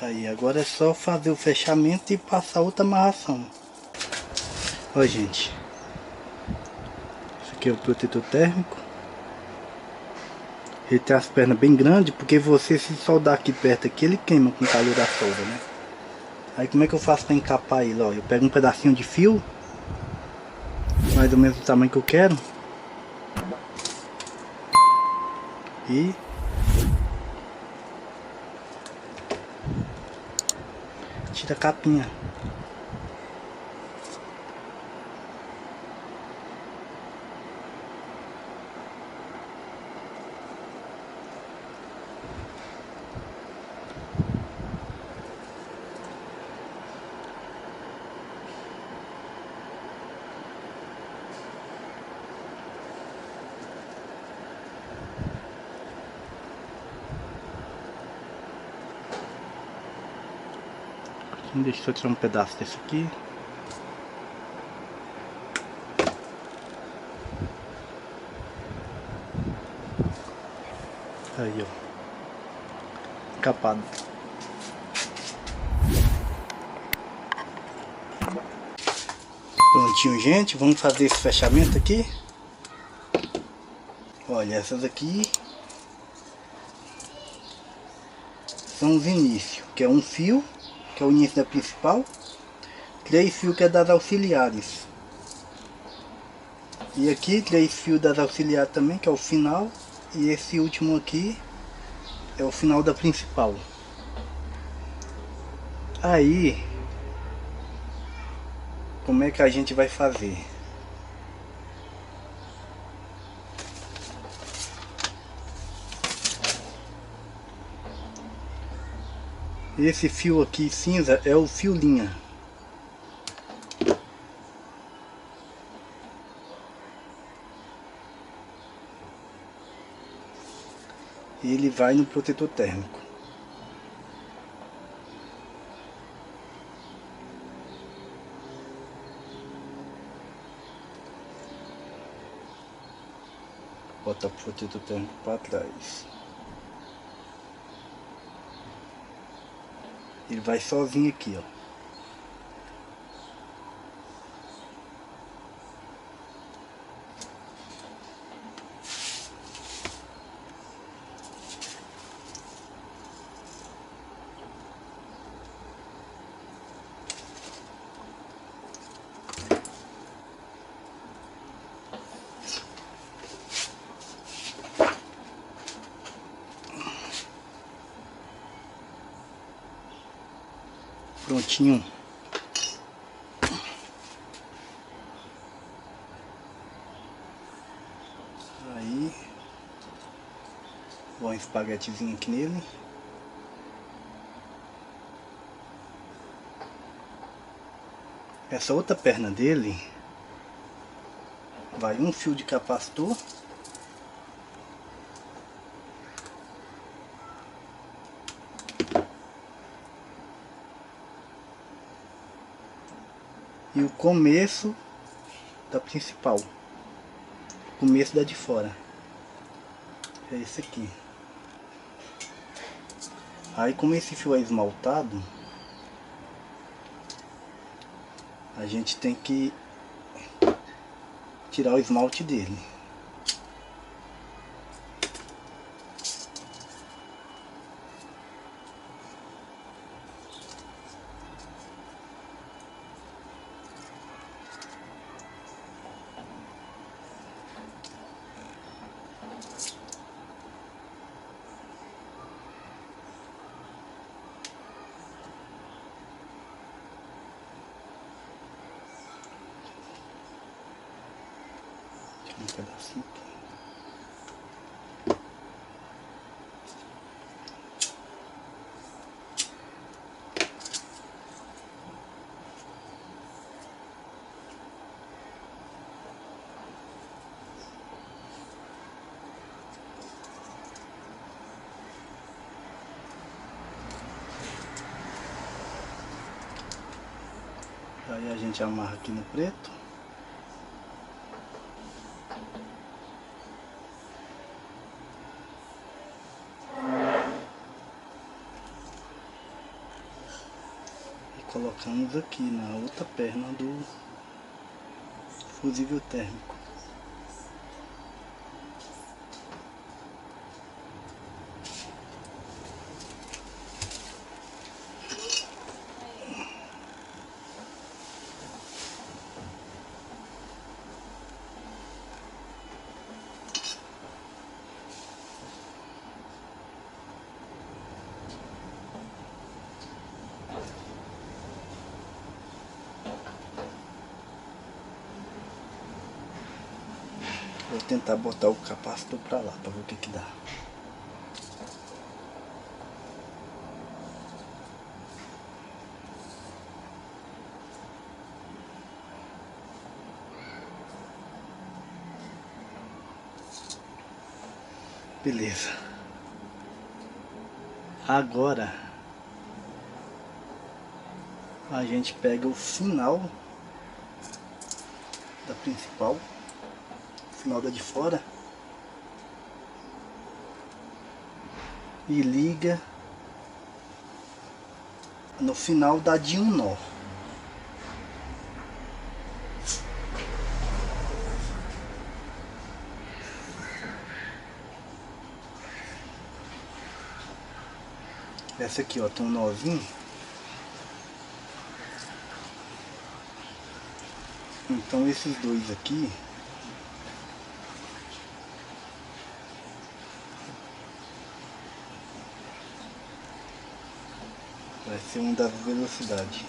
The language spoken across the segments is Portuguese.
Aí, agora é só fazer o fechamento e passar outra amarração. Ó, gente. Esse aqui é o protetor térmico. Ele tem as pernas bem grandes, porque você se soldar aqui perto aqui, ele queima com o calor da solda, né? Aí como é que eu faço para encapar ele? Ó, eu pego um pedacinho de fio, mais ou menos do tamanho que eu quero. E tira a capinha. Deixa eu tirar um pedaço desse aqui. Aí, ó. Encapado. Prontinho, gente. Vamos fazer esse fechamento aqui. Olha, essas aqui são os inícios, que é um fio, que é o início da principal. 3 fios que é das auxiliares. E aqui 3 fios das auxiliares também, que é o final. E esse último aqui é o final da principal. Aí, como é que a gente vai fazer? Esse fio aqui cinza é o fio linha. Ele vai no protetor térmico. Bota o protetor térmico para trás. Ele vai sozinho aqui, ó. Prontinho. Aí, vou um espaguetezinho aqui nele. Essa outra perna dele vai um fio de capacitor. E o começo da principal. O começo da de fora. É esse aqui. Aí como esse fio é esmaltado, a gente tem que tirar o esmalte dele. Um pedacinho aqui. Aí a gente amarra aqui no preto. colocamos aqui na outra perna do fusível térmico. Vou tentar botar o capacitor pra lá, pra ver o que que dá. Beleza. Agora a gente pega o final da principal, o final da de fora, e liga no final da de um nó. Essa aqui, ó, tem um nozinho. Então esses dois aqui vai ser um das velocidades.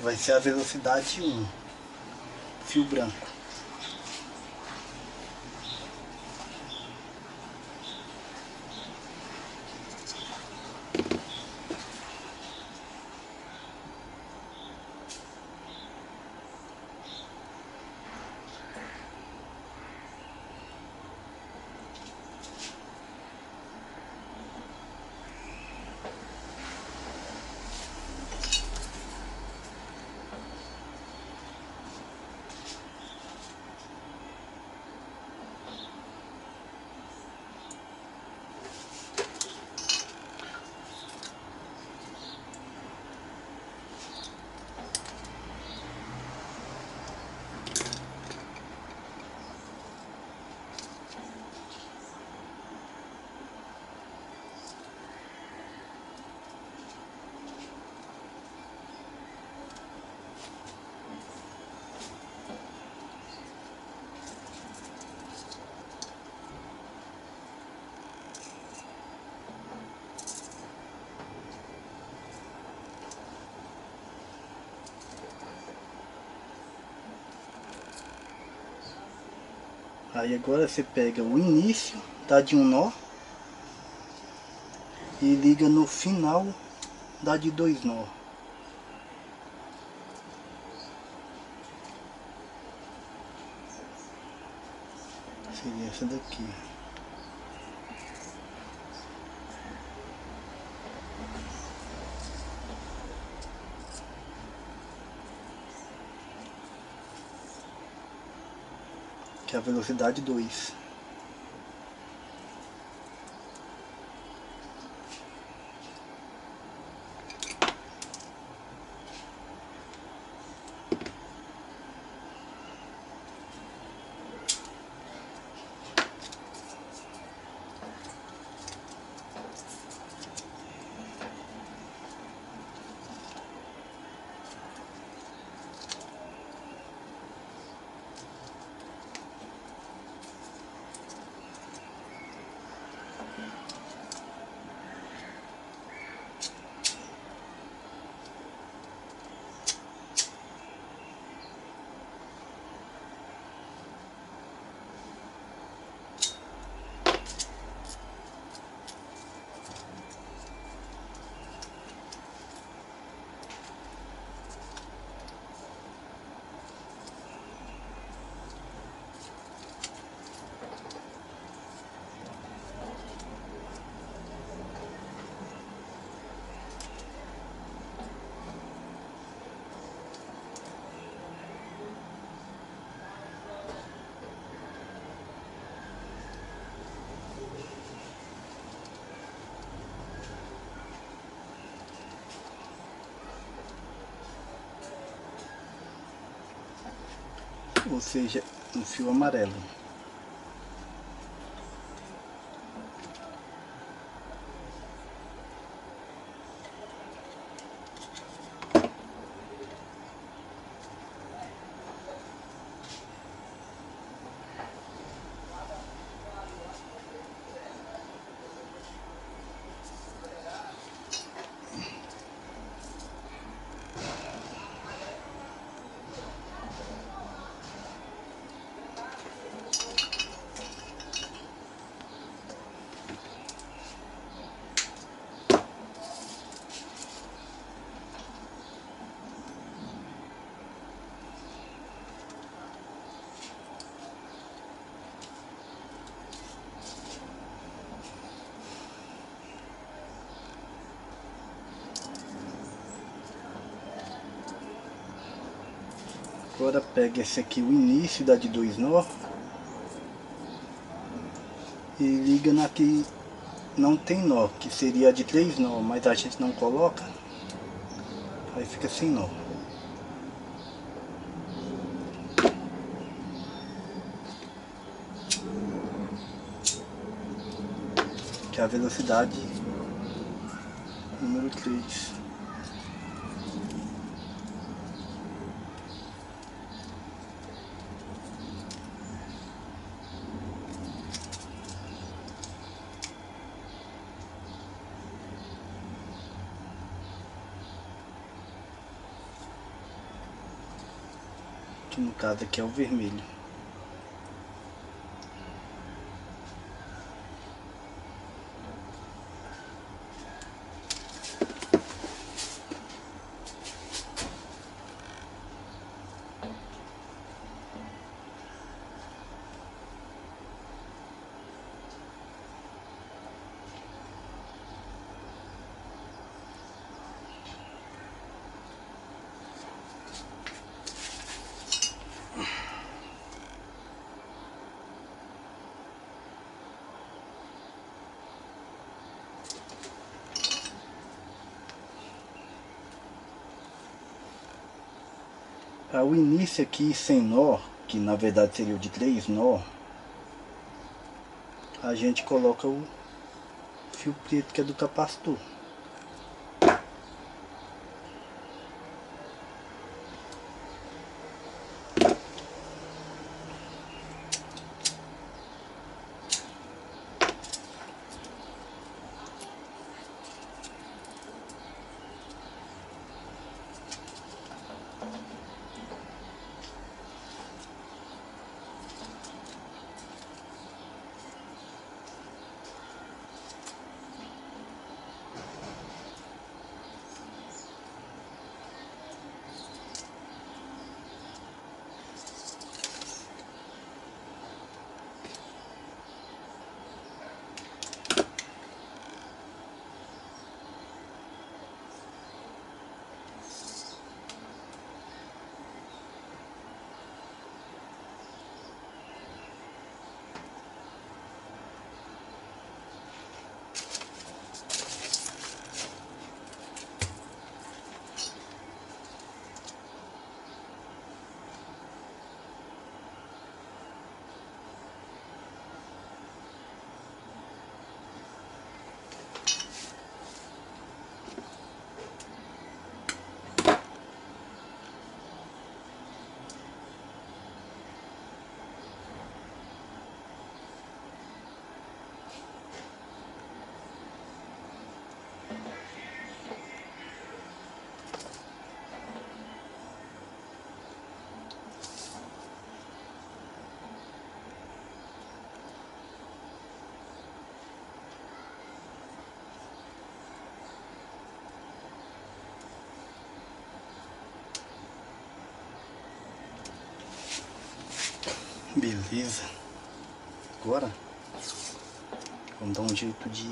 Que vai ser a velocidade 1, fio branco. Aí agora você pega o início, dá de um nó e liga no final, dá de 2 nó. Seria essa daqui. Que é a velocidade 2. ou seja, um fio amarelo. Agora pega esse aqui, o início da de 2 nó, e liga na que não tem nó, que seria a de 3 nó, mas a gente não coloca, aí fica sem nó. Que é a velocidade número 3. Que no caso aqui é o vermelho. O início aqui sem nó, que na verdade seria o de 3 nó, a gente coloca o fio preto que é do capacitor. Beleza. Agora vamos dar um jeito de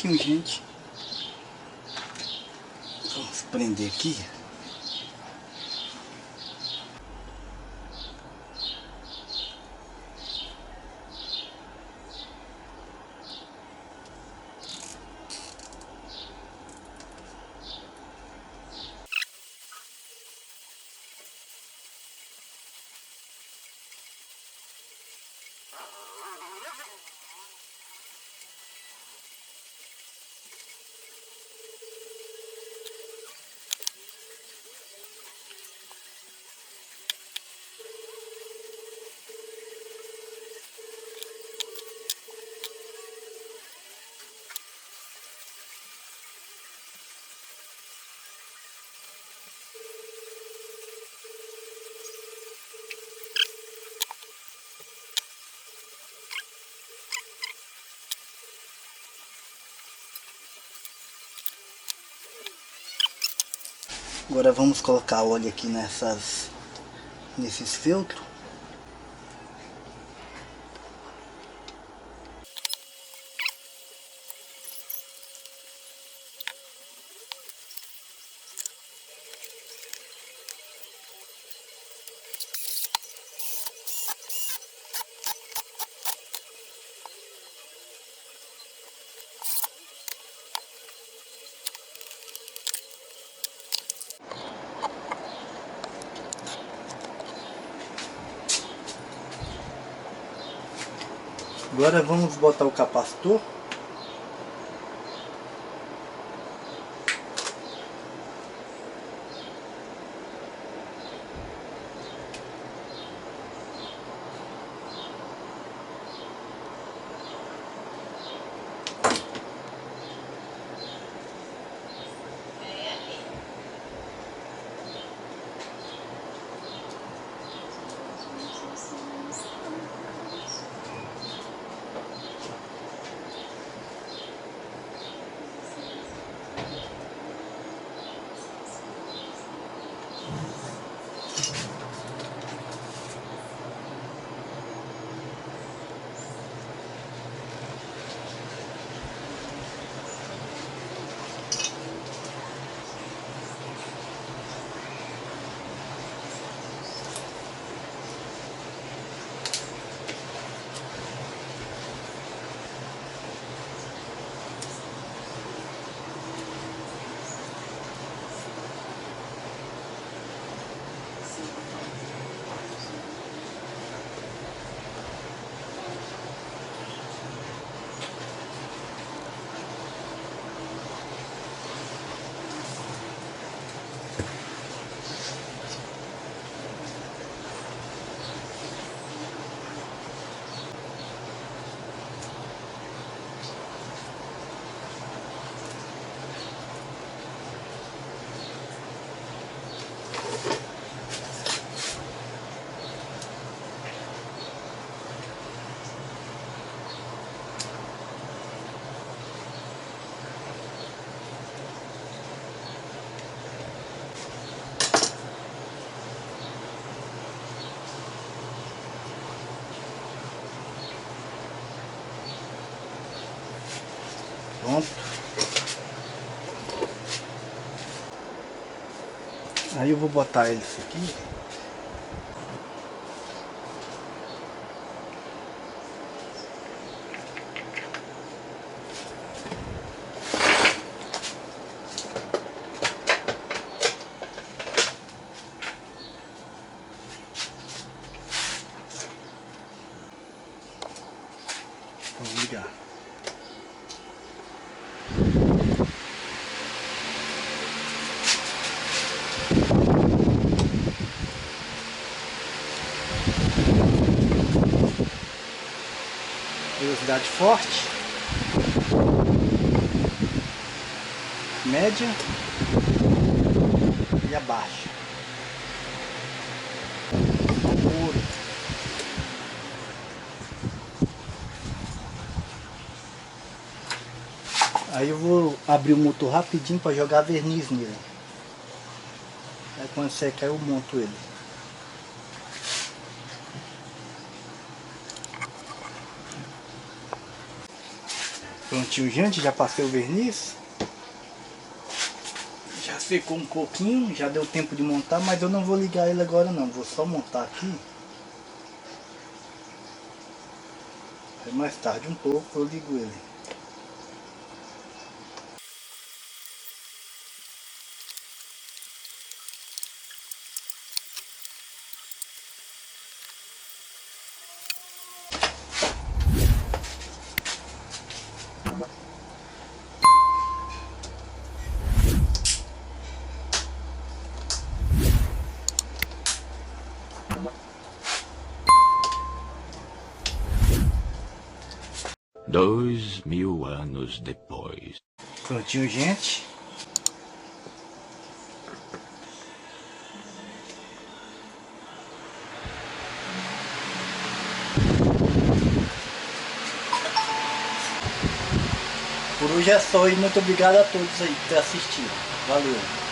certinho, gente. Vamos prender aqui. Agora vamos colocar óleo aqui nesses filtros. Agora vamos botar o capacitor. Pronto. Aí eu vou botar eles aqui. Vamos ligar. Velocidade forte, média e a baixa. Puro. Aí eu vou abrir o motor rapidinho para jogar verniz nele. Aí quando secar eu monto ele. Prontinho, gente, já passei o verniz. Já secou um pouquinho, já deu tempo de montar, mas eu não vou ligar ele agora não, vou só montar aqui. Aí mais tarde um pouco eu ligo ele. Dois mil anos depois. Prontinho, gente. Por hoje é só e muito obrigado a todos aí por ter assistido. Valeu.